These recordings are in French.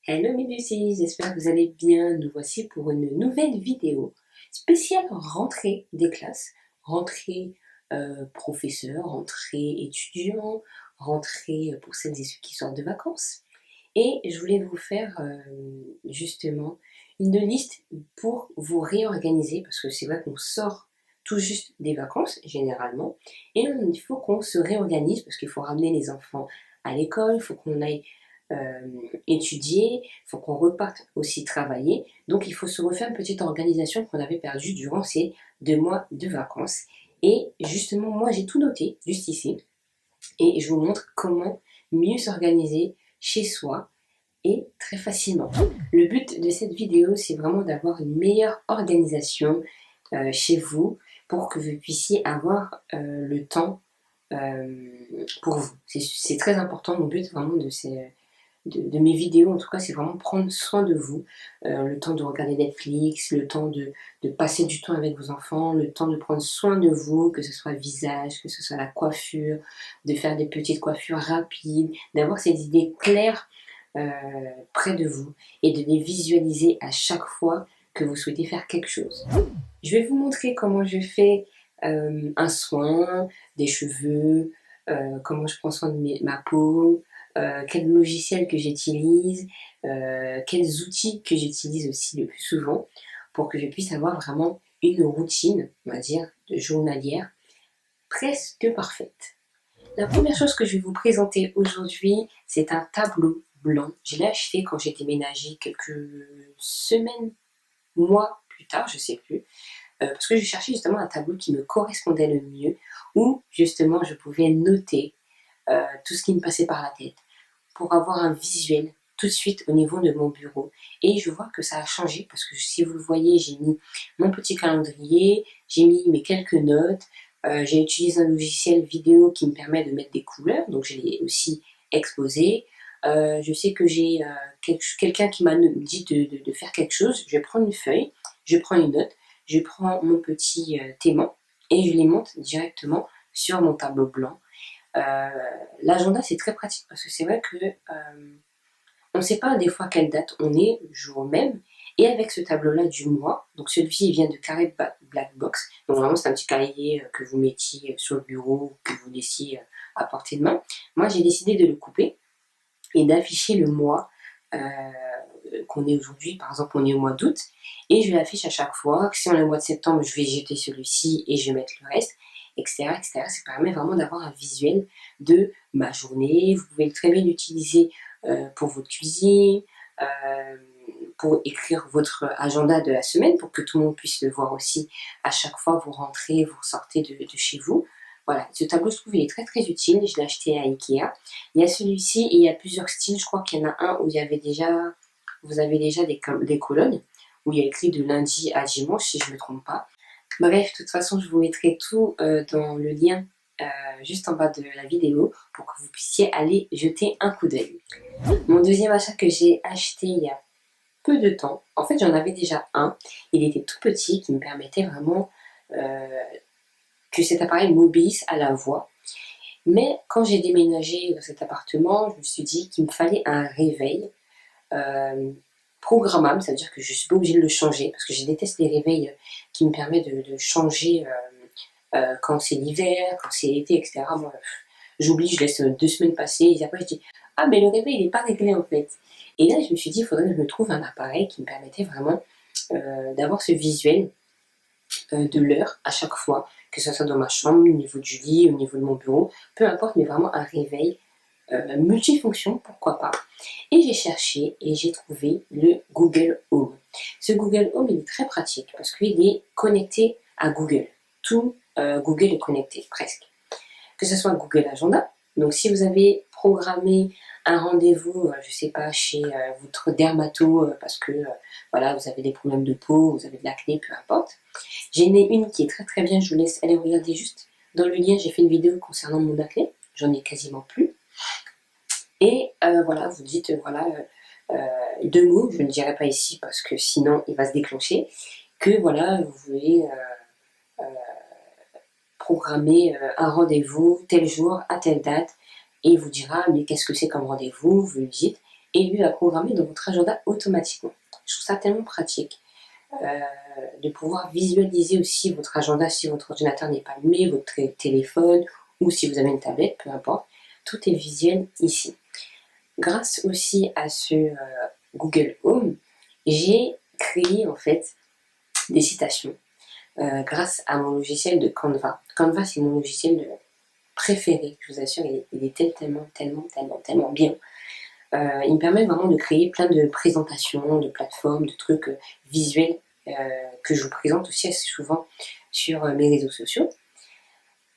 Hello mes Lucie, j'espère que vous allez bien. Nous voici pour une nouvelle vidéo spéciale rentrée des classes, rentrée professeur, rentrée étudiant, rentrée pour celles et ceux qui sortent de vacances. Et je voulais vous faire justement une liste pour vous réorganiser parce que c'est vrai qu'on sort tout juste des vacances généralement et il faut qu'on se réorganise parce qu'il faut ramener les enfants à l'école, il faut qu'on aille étudier, il faut qu'on reparte aussi travailler. Donc il faut se refaire une petite organisation qu'on avait perdue durant ces 2 mois de vacances. Et justement, moi j'ai tout noté juste ici et je vous montre comment mieux s'organiser chez soi et très facilement. Le but de cette vidéo, c'est vraiment d'avoir une meilleure organisation chez vous pour que vous puissiez avoir le temps pour vous. C'est très important, mon but vraiment de mes vidéos, en tout cas, c'est vraiment prendre soin de vous. Le temps de regarder Netflix, le temps de passer du temps avec vos enfants, le temps de prendre soin de vous, que ce soit visage, que ce soit la coiffure, de faire des petites coiffures rapides, d'avoir ces idées claires près de vous et de les visualiser à chaque fois que vous souhaitez faire quelque chose. Je vais vous montrer comment je fais un soin des cheveux, comment je prends soin de ma peau, quel logiciel que j'utilise, quels outils que j'utilise aussi le plus souvent pour que je puisse avoir vraiment une routine, on va dire, journalière presque parfaite. La première chose que je vais vous présenter aujourd'hui, c'est un tableau blanc. Je l'ai acheté quand j'ai déménagé quelques semaines, mois plus tard, je sais plus, parce que je cherchais justement un tableau qui me correspondait le mieux, où justement je pouvais noter tout ce qui me passait par la tête, pour avoir un visuel tout de suite au niveau de mon bureau. Et je vois que ça a changé parce que si vous le voyez, j'ai mis mon petit calendrier, j'ai mis mes quelques notes, j'ai utilisé un logiciel vidéo qui me permet de mettre des couleurs, donc je l'ai aussi exposé. Je sais que j'ai quelqu'un qui m'a dit de faire quelque chose. Je prends une feuille, je prends une note, je prends mon petit témoin et je les monte directement sur mon tableau blanc. L'agenda c'est très pratique parce que c'est vrai que on ne sait pas des fois quelle date on est le jour même, et avec ce tableau là du mois, donc celui-ci il vient de Carré Black Box, donc vraiment c'est un petit cahier que vous mettiez sur le bureau, que vous laissiez à portée de main. Moi j'ai décidé de le couper et d'afficher le mois qu'on est aujourd'hui. Par exemple on est au mois d'août et je l'affiche à chaque fois. Si on est au mois de septembre, je vais jeter celui-ci et je vais mettre le reste, etc., etc. Ça permet vraiment d'avoir un visuel de ma journée. Vous pouvez très bien l'utiliser pour votre cuisine, euh, pour écrire votre agenda de la semaine, pour que tout le monde puisse le voir aussi à chaque fois vous rentrez, vous sortez de chez vous. Voilà, ce tableau, je trouve, il est très très utile. Je l'ai acheté à Ikea. Il y a celui-ci et il y a plusieurs styles. Je crois qu'il y en a un où il y avait déjà, vous avez déjà des colonnes, où il y a écrit de lundi à dimanche, si je ne me trompe pas. Bref, de toute façon, je vous mettrai tout dans le lien juste en bas de la vidéo pour que vous puissiez aller jeter un coup d'œil. Mon deuxième achat que j'ai acheté il y a peu de temps, en fait j'en avais déjà un, il était tout petit qui me permettait vraiment que cet appareil m'obéisse à la voix. Mais quand j'ai déménagé dans cet appartement, je me suis dit qu'il me fallait un réveil euh, programmable, c'est-à-dire que je ne suis pas obligée de le changer, parce que je déteste les réveils qui me permettent de changer quand c'est l'hiver, quand c'est l'été, etc. Moi, j'oublie, je laisse 2 semaines passer, et après je dis ah mais le réveil il n'est pas réglé en fait. Et là je me suis dit il faudrait que je me trouve un appareil qui me permettait vraiment d'avoir ce visuel de l'heure à chaque fois, que ce soit dans ma chambre, au niveau du lit, au niveau de mon bureau, peu importe, mais vraiment un réveil multifonction, pourquoi pas. Et j'ai cherché et j'ai trouvé le Google Home. Ce Google Home, il est très pratique parce qu'il est connecté à Google. Tout Google est connecté, presque. Que ce soit Google Agenda, donc si vous avez programmé un rendez-vous, je ne sais pas, chez votre dermato parce que voilà, vous avez des problèmes de peau, vous avez de l'acné, peu importe. J'ai une qui est très très bien, je vous laisse aller regarder juste dans le lien, j'ai fait une vidéo concernant mon acné, j'en ai quasiment plus. Et voilà, vous dites, voilà, 2 mots, je ne le dirai pas ici parce que sinon il va se déclencher, que voilà, vous voulez programmer un rendez-vous tel jour, à telle date, et il vous dira, mais qu'est-ce que c'est comme rendez-vous, vous le dites, et lui va programmer dans votre agenda automatiquement. Je trouve ça tellement pratique de pouvoir visualiser aussi votre agenda si votre ordinateur n'est pas allumé, votre téléphone ou si vous avez une tablette, peu importe. Tout est visuel ici. Grâce aussi à ce Google Home, j'ai créé en fait des citations grâce à mon logiciel de Canva. Canva, c'est mon logiciel préféré, je vous assure, il est tellement bien. Il me permet vraiment de créer plein de présentations, de plateformes, de trucs visuels que je vous présente aussi assez souvent sur mes réseaux sociaux.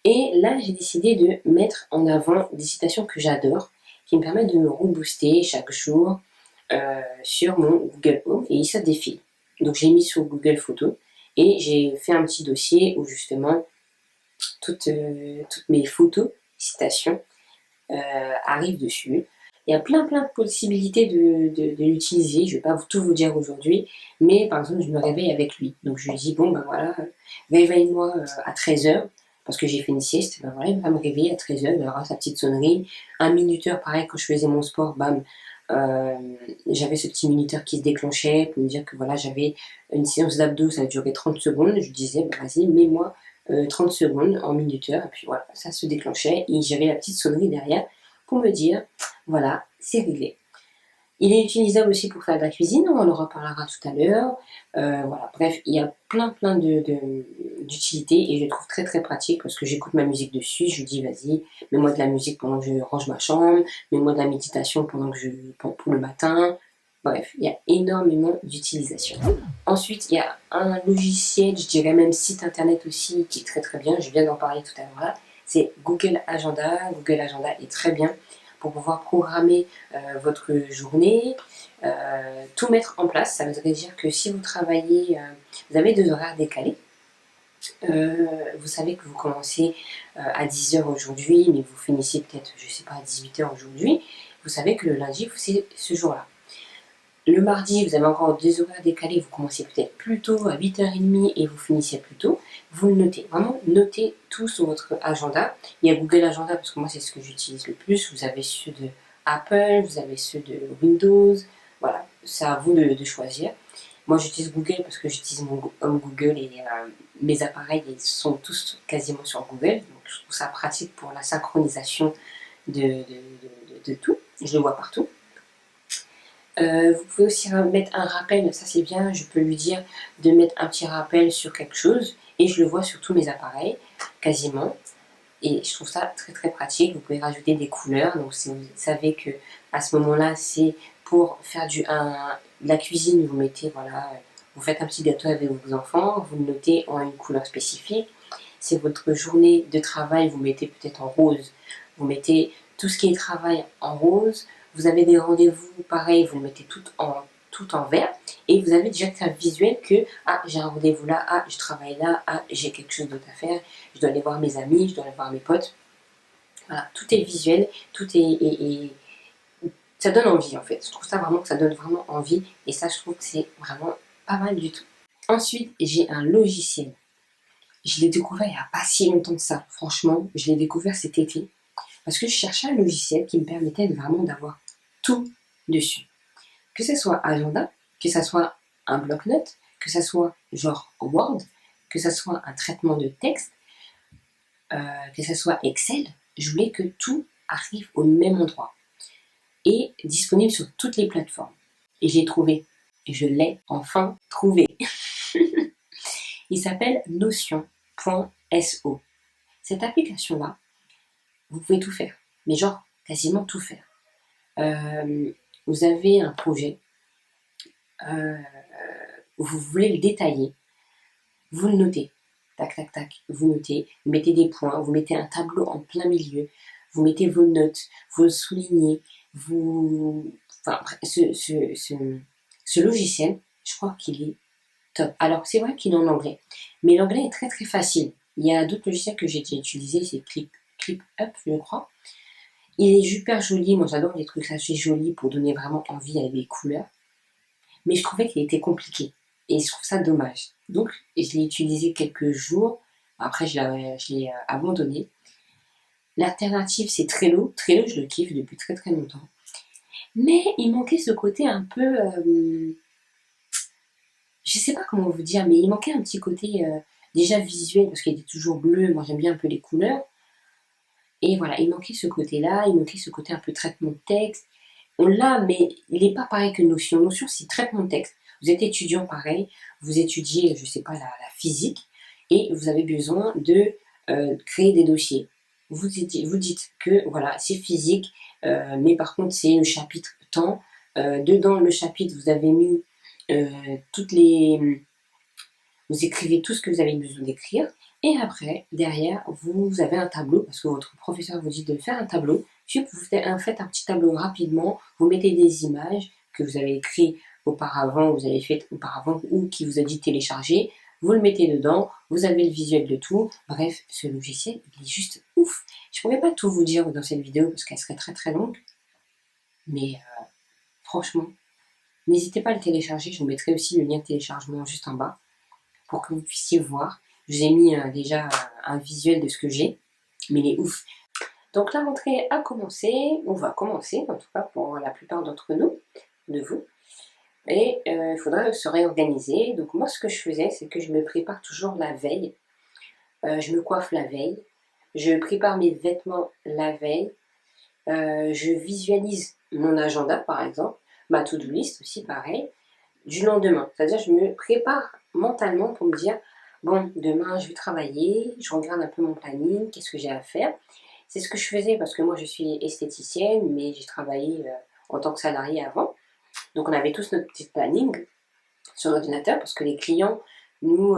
Et là, j'ai décidé de mettre en avant des citations que j'adore, qui me permettent de me rebooster chaque jour sur mon Google Home, et ça défile. Donc j'ai mis sur Google Photos et j'ai fait un petit dossier où justement toutes mes photos, citations arrivent dessus. Il y a plein de possibilités de l'utiliser. Je ne vais pas tout vous dire aujourd'hui, mais par exemple, je me réveille avec lui. Donc je lui dis, bon ben voilà, réveille-moi à 13h, parce que j'ai fait une sieste. Ben voilà, il va me réveiller à 13h, il aura sa petite sonnerie. Un minuteur, pareil, quand je faisais mon sport, bam, j'avais ce petit minuteur qui se déclenchait pour me dire que voilà, j'avais une séance d'abdos, ça a duré 30 secondes. Je lui disais, ben, vas-y, mets-moi 30 secondes en minuteur, et puis voilà, ça se déclenchait, et j'avais la petite sonnerie derrière pour me dire, voilà, c'est réglé. Il est utilisable aussi pour faire de la cuisine, on en reparlera tout à l'heure. Voilà, bref, il y a plein d'utilités et je le trouve très pratique parce que j'écoute ma musique dessus, je lui dis vas-y, mets-moi de la musique pendant que je range ma chambre, mets-moi de la méditation pendant que pour le matin. Bref, il y a énormément d'utilisation. Ensuite, il y a un logiciel, je dirais même site internet aussi, qui est très bien, je viens d'en parler tout à l'heure là, c'est Google Agenda. Google Agenda est très bien pour pouvoir programmer votre journée, tout mettre en place. Ça voudrait dire que si vous travaillez, vous avez 2 horaires décalés, vous savez que vous commencez à 10h aujourd'hui, mais vous finissez peut-être, je sais pas, à 18h aujourd'hui, vous savez que le lundi, c'est ce jour-là. Le mardi, vous avez encore 2 horaires décalés, vous commencez peut-être plus tôt, à 8h30, et vous finissez plus tôt. Vous le notez, vraiment notez tout sur votre agenda. Il y a Google Agenda, parce que moi c'est ce que j'utilise le plus. Vous avez ceux de Apple, vous avez ceux de Windows. Voilà, c'est à vous de choisir. Moi j'utilise Google parce que j'utilise mon Home Google et mes appareils ils sont tous quasiment sur Google. Donc je trouve ça pratique pour la synchronisation de tout. Je le vois partout. Vous pouvez aussi mettre un rappel, ça c'est bien, je peux lui dire de mettre un petit rappel sur quelque chose et je le vois sur tous mes appareils, quasiment. Et je trouve ça très pratique. Vous pouvez rajouter des couleurs, donc si vous savez que à ce moment-là c'est pour faire de la cuisine, vous mettez, voilà, vous faites un petit gâteau avec vos enfants, vous le notez en une couleur spécifique. C'est votre journée de travail, vous mettez peut-être en rose, vous mettez tout ce qui est travail en rose. Vous avez des rendez-vous, pareil, vous le mettez tout en vert. Et vous avez déjà un visuel que, ah, j'ai un rendez-vous là, ah, je travaille là, ah, j'ai quelque chose d'autre à faire, je dois aller voir mes amis, je dois aller voir mes potes. Voilà, tout est visuel, tout est ça donne envie en fait. Je trouve ça vraiment que ça donne vraiment envie. Et ça, je trouve que c'est vraiment pas mal du tout. Ensuite, j'ai un logiciel. Je l'ai découvert il n'y a pas si longtemps que ça. Franchement, je l'ai découvert cet été. Parce que je cherchais un logiciel qui me permettait vraiment d'avoir tout dessus. Que ce soit agenda, que ce soit un bloc-notes, que ce soit genre Word, que ce soit un traitement de texte, que ce soit Excel, je voulais que tout arrive au même endroit et disponible sur toutes les plateformes. Et j'ai trouvé, je l'ai enfin trouvé. Il s'appelle Notion.so. Cette application-là, vous pouvez tout faire, mais genre quasiment tout faire. Vous avez un projet, vous voulez le détailler, vous le notez, tac, vous notez, vous mettez des points, vous mettez un tableau en plein milieu, vous mettez vos notes, vous le soulignez, enfin, ce logiciel, je crois qu'il est top. Alors, c'est vrai qu'il est en anglais, mais l'anglais est très facile. Il y a d'autres logiciels que j'ai déjà utilisés, c'est ClickUp, je crois. Il est super joli, moi j'adore les trucs assez jolis pour donner vraiment envie avec les couleurs. Mais je trouvais qu'il était compliqué. Et je trouve ça dommage. Donc, je l'ai utilisé quelques jours. Après, je l'ai abandonné. L'alternative, c'est Trello. Trello, je le kiffe depuis très longtemps. Mais il manquait ce côté un peu, je sais pas comment vous dire, mais il manquait un petit côté déjà visuel, parce qu'il était toujours bleu, moi j'aime bien un peu les couleurs. Et voilà, il manquait ce côté-là, il manquait ce côté un peu traitement de texte. On l'a, mais il n'est pas pareil que Notion. Notion, c'est traitement de texte. Vous êtes étudiant pareil, vous étudiez, je sais pas, la physique, et vous avez besoin de créer des dossiers. Vous dites que voilà, c'est physique, mais par contre, c'est le chapitre temps. Dedans le chapitre, vous avez mis euh, toutes les, vous écrivez tout ce que vous avez besoin d'écrire, et après, derrière, vous avez un tableau, parce que votre professeur vous dit de faire un tableau, puis vous faites un petit tableau rapidement, vous mettez des images que vous avez écrites auparavant, vous avez fait auparavant, ou qui vous a dit de télécharger, vous le mettez dedans, vous avez le visuel de tout. Bref, ce logiciel, il est juste ouf. Je ne pourrais pas tout vous dire dans cette vidéo, parce qu'elle serait très très longue, mais franchement, n'hésitez pas à le télécharger, je vous mettrai aussi le lien de téléchargement juste en bas, pour que vous puissiez voir. Je vous ai mis déjà un visuel de ce que j'ai, mais il est ouf. Donc la rentrée a commencé, on va commencer, en tout cas pour la plupart d'entre nous, de vous. Et il faudra se réorganiser. Donc moi ce que je faisais, c'est que je me prépare toujours la veille. Je me coiffe la veille. Je prépare mes vêtements la veille. Je visualise mon agenda par exemple. Ma to-do list aussi pareil. Du lendemain. C'est-à-dire je me prépare mentalement pour me dire, bon, demain je vais travailler, je regarde un peu mon planning, qu'est-ce que j'ai à faire. C'est ce que je faisais parce que moi je suis esthéticienne, mais j'ai travaillé en tant que salariée avant. Donc on avait tous notre petit planning sur l'ordinateur parce que les clients nous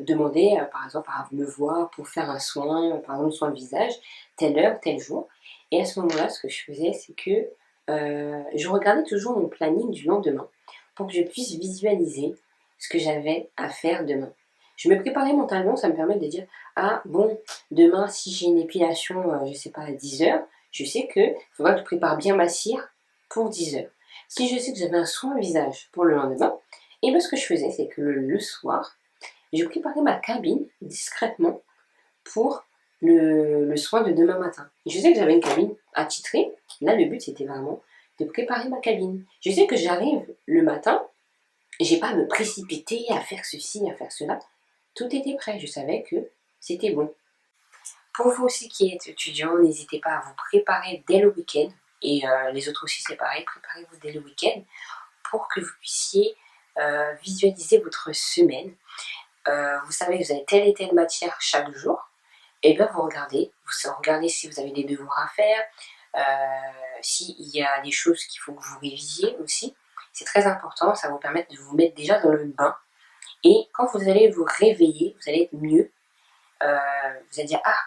demandaient, par exemple, à me voir pour faire un soin, par exemple, soin de visage, telle heure, tel jour. Et à ce moment-là, ce que je faisais, c'est que je regardais toujours mon planning du lendemain pour que je puisse visualiser ce que j'avais à faire demain. Je me préparais mentalement, ça me permet de dire, ah bon, demain, si j'ai une épilation, je ne sais pas, à 10 heures, je sais qu'il faudra que je prépare bien ma cire pour 10 heures. Si je sais que j'avais un soin visage pour le lendemain, et bien ce que je faisais, c'est que le soir, je préparais ma cabine discrètement pour le soin de demain matin. Et je sais que j'avais une cabine attitrée. Là, le but, c'était vraiment de préparer ma cabine. Je sais que j'arrive le matin, et j'ai pas à me précipiter à faire ceci, à faire cela. Tout était prêt. Je savais que c'était bon. Pour vous aussi qui êtes étudiant, n'hésitez pas à vous préparer dès le week-end. Et les autres aussi, c'est pareil, préparez-vous dès le week-end pour que vous puissiez visualiser votre semaine. Vous savez que vous avez telle et telle matière chaque jour. Et bien vous regardez si vous avez des devoirs à faire, s'il y a des choses qu'il faut que vous révisiez aussi. C'est très important, ça va vous permettre de vous mettre déjà dans le bain. Et quand vous allez vous réveiller, vous allez être mieux. Vous allez dire, ah,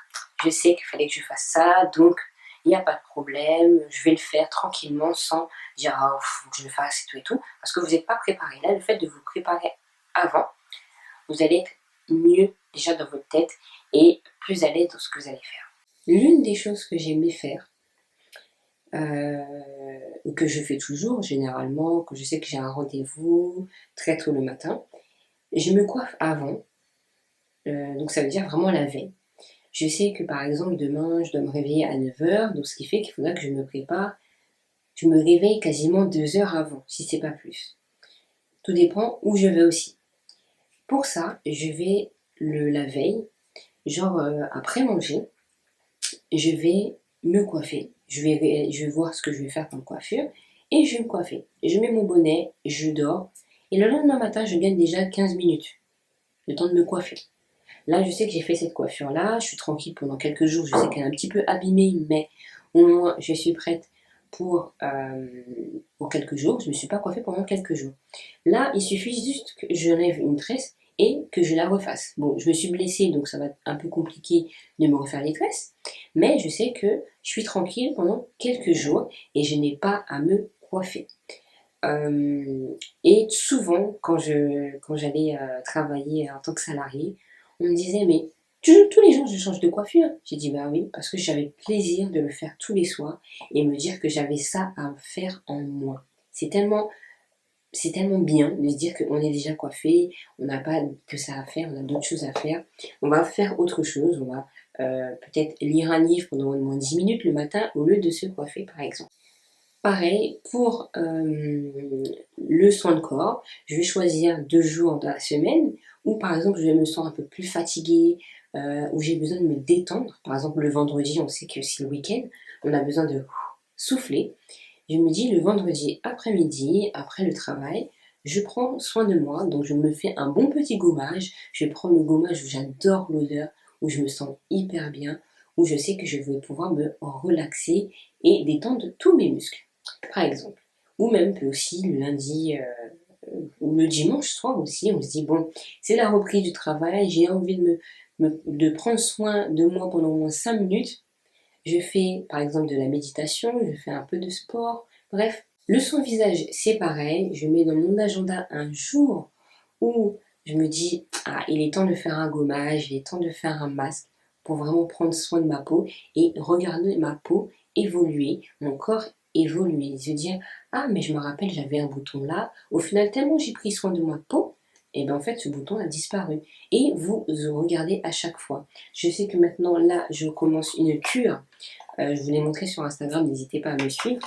je sais qu'il fallait que je fasse ça, donc il n'y a pas de problème, je vais le faire tranquillement sans dire, ah, faut que je le fasse et tout, parce que vous n'êtes pas préparé. Là, le fait de vous préparer avant, vous allez être mieux déjà dans votre tête et plus à l'aise dans ce que vous allez faire. L'une des choses que j'aimais faire, que je fais toujours généralement, que je sais que j'ai un rendez-vous très tôt le matin, je me coiffe avant, donc ça veut dire vraiment la veille. Je sais que par exemple demain je dois me réveiller à 9 heures, donc ce qui fait qu'il faudra que je me prépare, je me réveille quasiment 2 heures avant, si c'est pas plus. Tout dépend où je vais aussi. Pour ça, je vais la veille, genre après manger, je vais me coiffer. Je vais voir ce que je vais faire comme coiffure et je vais me coiffer. Je mets mon bonnet, je dors et le lendemain matin, je gagne déjà 15 minutes, le temps de me coiffer. Là, je sais que j'ai fait cette coiffure-là, je suis tranquille pendant quelques jours, je sais qu'elle est un petit peu abîmée, mais au moins je suis prête pour quelques jours. Je ne me suis pas coiffée pendant quelques jours. Là, il suffit juste que j'enlève une tresse et que je la refasse. Bon, je me suis blessée, donc ça va être un peu compliqué de me refaire les tresses, mais je sais que je suis tranquille pendant quelques jours et je n'ai pas à me coiffer. Et souvent, quand j'allais travailler en tant que salarié, on me disait, mais tous les jours je change de coiffure. J'ai dit, bah oui, parce que j'avais plaisir de le faire tous les soirs et me dire que j'avais ça à faire en moi. C'est tellement bien de se dire qu'on est déjà coiffé, on n'a pas que ça à faire, on a d'autres choses à faire. On va faire autre chose, on va peut-être lire un livre pendant au moins 10 minutes le matin au lieu de se coiffer par exemple. Pareil, pour le soin de corps, je vais choisir 2 jours dans la semaine où par exemple je me sens un peu plus fatiguée, où j'ai besoin de me détendre. Par exemple le vendredi, on sait que c'est le week-end, on a besoin de souffler. Je me dis le vendredi après-midi, après le travail, je prends soin de moi, donc je me fais un bon petit gommage. Je vais prendre le gommage où j'adore l'odeur, où je me sens hyper bien, où je sais que je vais pouvoir me relaxer et détendre tous mes muscles, par exemple. Ou même aussi le lundi ou le dimanche soir aussi, on se dit bon, c'est la reprise du travail, j'ai envie de prendre soin de moi pendant au moins 5 minutes. Je fais par exemple de la méditation, je fais un peu de sport, bref. Le soin visage, c'est pareil, je mets dans mon agenda un jour où je me dis, ah, il est temps de faire un gommage, il est temps de faire un masque pour vraiment prendre soin de ma peau et regarder ma peau évoluer, mon corps évoluer, se dire, ah, mais je me rappelle, j'avais un bouton là, au final, tellement j'ai pris soin de ma peau, et bien en fait, ce bouton a disparu. Et vous regardez à chaque fois. Je sais que maintenant, là, je commence une cure. Je vous l'ai montré sur Instagram, n'hésitez pas à me suivre.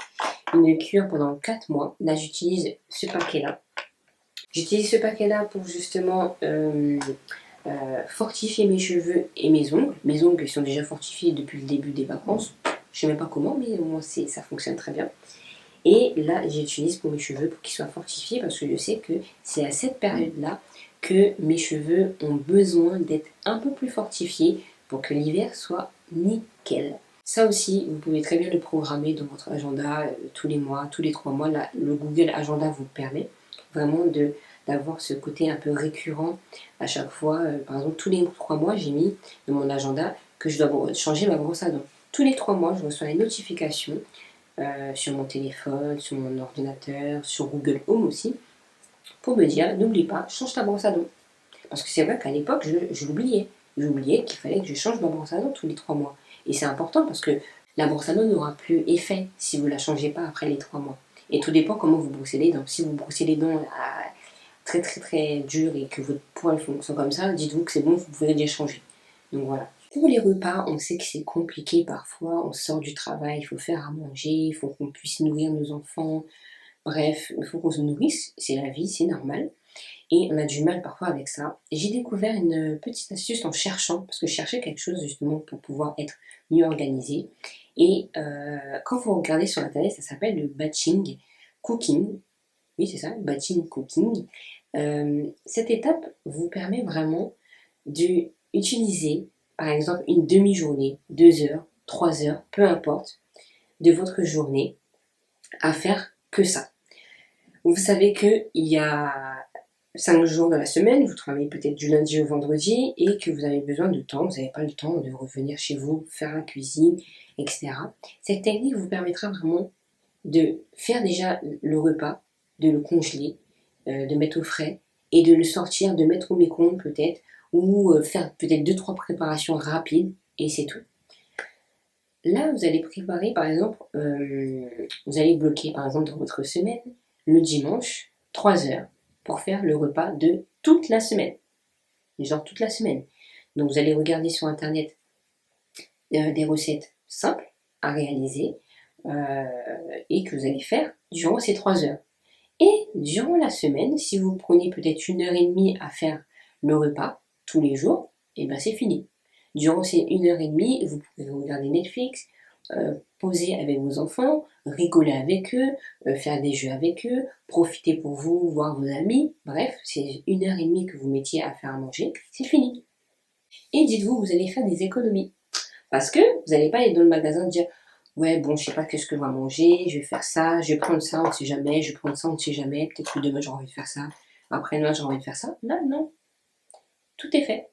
Une cure pendant 4 mois. Là, j'utilise ce paquet-là. J'utilise ce paquet-là pour justement fortifier mes cheveux et mes ongles. Mes ongles sont déjà fortifiés depuis le début des vacances. Je ne sais même pas comment, mais au moins ça fonctionne très bien. Et là, j'utilise pour mes cheveux pour qu'ils soient fortifiés parce que je sais que c'est à cette période-là que mes cheveux ont besoin d'être un peu plus fortifiés pour que l'hiver soit nickel. Ça aussi, vous pouvez très bien le programmer dans votre agenda tous les mois, tous les 3 mois. Là, le Google Agenda vous permet vraiment d'avoir ce côté un peu récurrent à chaque fois. Par exemple, tous les 3 mois, j'ai mis dans mon agenda que je dois changer ma brosse à dents. Tous les 3 mois, je reçois une notification sur mon téléphone, sur mon ordinateur, sur Google Home aussi, pour me dire, n'oublie pas, change ta brosse à dents. Parce que c'est vrai qu'à l'époque, je l'oubliais. J'oubliais qu'il fallait que je change ma brosse à dents tous les 3 mois. Et c'est important parce que la brosse à dents n'aura plus effet si vous ne la changez pas après les 3 mois. Et tout dépend comment vous brossez les dents. Si vous brossez les dents très très très dur et que votre poils fonctionne comme ça, dites-vous que c'est bon, vous pouvez les changer. Donc voilà. Pour les repas, on sait que c'est compliqué parfois. On sort du travail, il faut faire à manger, il faut qu'on puisse nourrir nos enfants. Bref, il faut qu'on se nourrisse. C'est la vie, c'est normal. Et on a du mal parfois avec ça. J'ai découvert une petite astuce en cherchant, parce que je cherchais quelque chose justement pour pouvoir être mieux organisé. Et quand vous regardez sur internet, ça s'appelle le batching cooking. Oui, c'est ça, batching cooking. Cette étape vous permet vraiment d'utiliser, par exemple, une demi-journée, 2 heures, 3 heures, peu importe, de votre journée à faire que ça. Vous savez qu'il y a 5 jours dans la semaine, vous travaillez peut-être du lundi au vendredi et que vous avez besoin de temps, vous n'avez pas le temps de revenir chez vous, faire la cuisine, etc. Cette technique vous permettra vraiment de faire déjà le repas, de le congeler, de mettre au frais et de le sortir, de mettre au micro-ondes peut-être, ou faire peut-être 2-3 préparations rapides et c'est tout. Là, vous allez préparer par exemple, vous allez bloquer par exemple dans votre semaine, le dimanche, 3 heures pour faire le repas de toute la semaine. Genre toute la semaine. Donc vous allez regarder sur internet des recettes simples à réaliser et que vous allez faire durant ces 3 heures. Et durant la semaine, si vous prenez peut-être 1 heure et demie à faire le repas tous les jours, et ben c'est fini. Durant ces 1 heure et demie, vous pouvez regarder Netflix, poser avec vos enfants, rigoler avec eux, faire des jeux avec eux, profiter pour vous, voir vos amis. Bref, c'est 1 heure et demie que vous mettiez à faire à manger, c'est fini. Et dites-vous, vous allez faire des économies. Parce que vous n'allez pas aller dans le magasin dire ouais, bon, je sais pas qu'est-ce que je vais manger, je vais faire ça, je vais prendre ça, on ne sait jamais, je vais prendre ça, on ne sait jamais, peut-être que demain j'ai envie de faire ça, après-demain j'ai envie de faire ça. Non, non, tout est fait,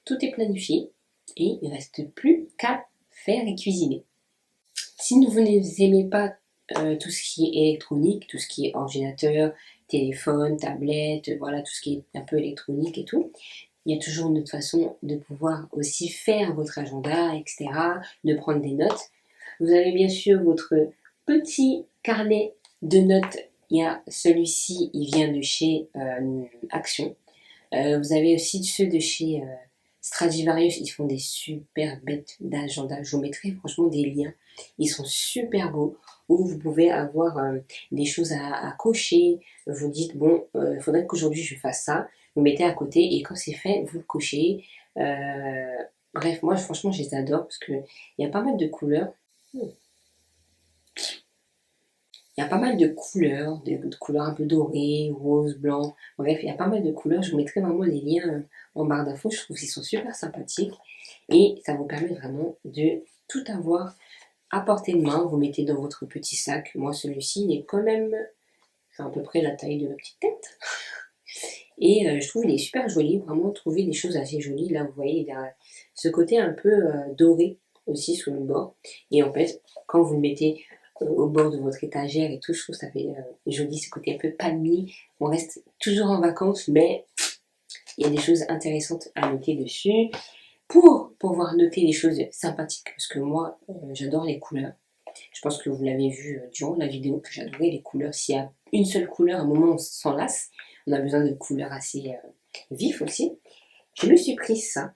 tout est planifié et il ne reste plus qu'à faire et cuisiner. Si vous n'aimez pas tout ce qui est électronique, tout ce qui est ordinateur, téléphone, tablette, voilà, tout ce qui est un peu électronique et tout, il y a toujours une autre façon de pouvoir aussi faire votre agenda, etc., de prendre des notes. Vous avez bien sûr votre petit carnet de notes. Il y a celui-ci, il vient de chez Action. Vous avez aussi ceux de chez Stradivarius, ils font des super bêtes d'agenda. Je vous mettrai franchement des liens. Ils sont super beaux, où vous pouvez avoir des choses à cocher. Vous dites, bon, il faudrait qu'aujourd'hui je fasse ça. Vous mettez à côté et quand c'est fait, vous le cochez. Bref, moi franchement, je les adore parce qu'il y a pas mal de couleurs. Il y a pas mal de couleurs, de couleurs un peu dorées, rose, blanc. Bref, il y a pas mal de couleurs. Je vous mettrai vraiment les liens en barre d'infos. Je trouve qu'ils sont super sympathiques. Et ça vous permet vraiment de tout avoir à portée de main. Vous mettez dans votre petit sac. Moi, celui-ci, il est quand même... C'est à peu près la taille de ma petite tête. Et je trouve qu'il est super joli. Vraiment, trouver des choses assez jolies. Là, vous voyez, il y a ce côté un peu doré aussi sur le bord. Et en fait, quand vous le mettez au bord de votre étagère et tout, je trouve que ça fait joli, ce côté un peu palmier. On reste toujours en vacances, mais il y a des choses intéressantes à noter dessus. Pour pouvoir noter des choses sympathiques, parce que moi, j'adore les couleurs. Je pense que vous l'avez vu durant la vidéo, que j'adorais les couleurs. S'il y a une seule couleur, à un moment, on s'en lasse. On a besoin de couleurs assez vives aussi. Je me suis prise ça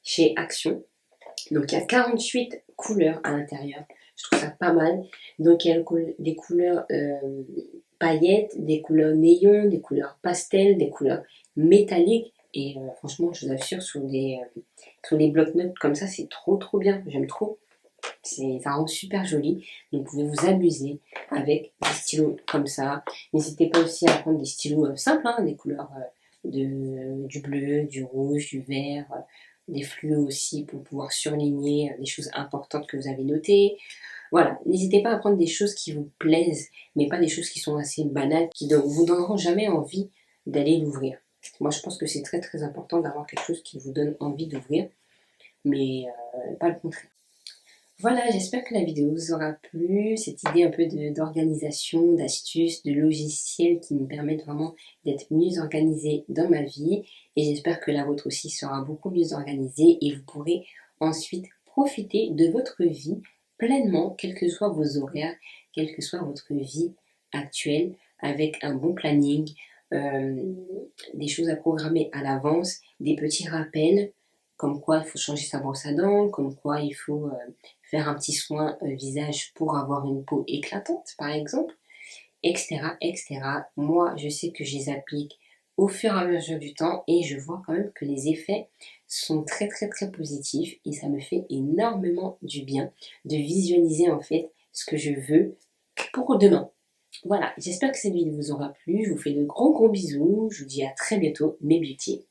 chez Action. Donc, il y a 48 couleurs à l'intérieur. Je trouve ça pas mal. Donc, il y a des couleurs paillettes, des couleurs néon, des couleurs pastel, des couleurs métalliques. Et franchement, je vous assure, sur les blocs-notes comme ça, c'est trop trop bien. J'aime trop. Ça rend super joli. Donc, vous pouvez vous amuser avec des stylos comme ça. N'hésitez pas aussi à prendre des stylos simples, hein, des couleurs du bleu, du rouge, du vert, des fluos aussi pour pouvoir surligner des choses importantes que vous avez notées. Voilà, n'hésitez pas à prendre des choses qui vous plaisent, mais pas des choses qui sont assez banales, qui ne vous donneront jamais envie d'aller l'ouvrir. Moi, je pense que c'est très très important d'avoir quelque chose qui vous donne envie d'ouvrir, mais pas le contraire. Voilà, j'espère que la vidéo vous aura plu, cette idée un peu d'organisation, d'astuces, de logiciels qui me permettent vraiment d'être mieux organisée dans ma vie. Et j'espère que la vôtre aussi sera beaucoup mieux organisée et vous pourrez ensuite profiter de votre vie pleinement, quels que soient vos horaires, quelle que soit votre vie actuelle, avec un bon planning, euh, des choses à programmer à l'avance, des petits rappels, comme quoi il faut changer sa brosse à dents, comme quoi il faut faire un petit soin visage pour avoir une peau éclatante, par exemple, etc., etc. Moi, je sais que je les applique au fur et à mesure du temps et je vois quand même que les effets sont très très très positifs et ça me fait énormément du bien de visualiser en fait ce que je veux pour demain. Voilà, j'espère que cette vidéo vous aura plu. Je vous fais de gros gros bisous. Je vous dis à très bientôt, mes beauty.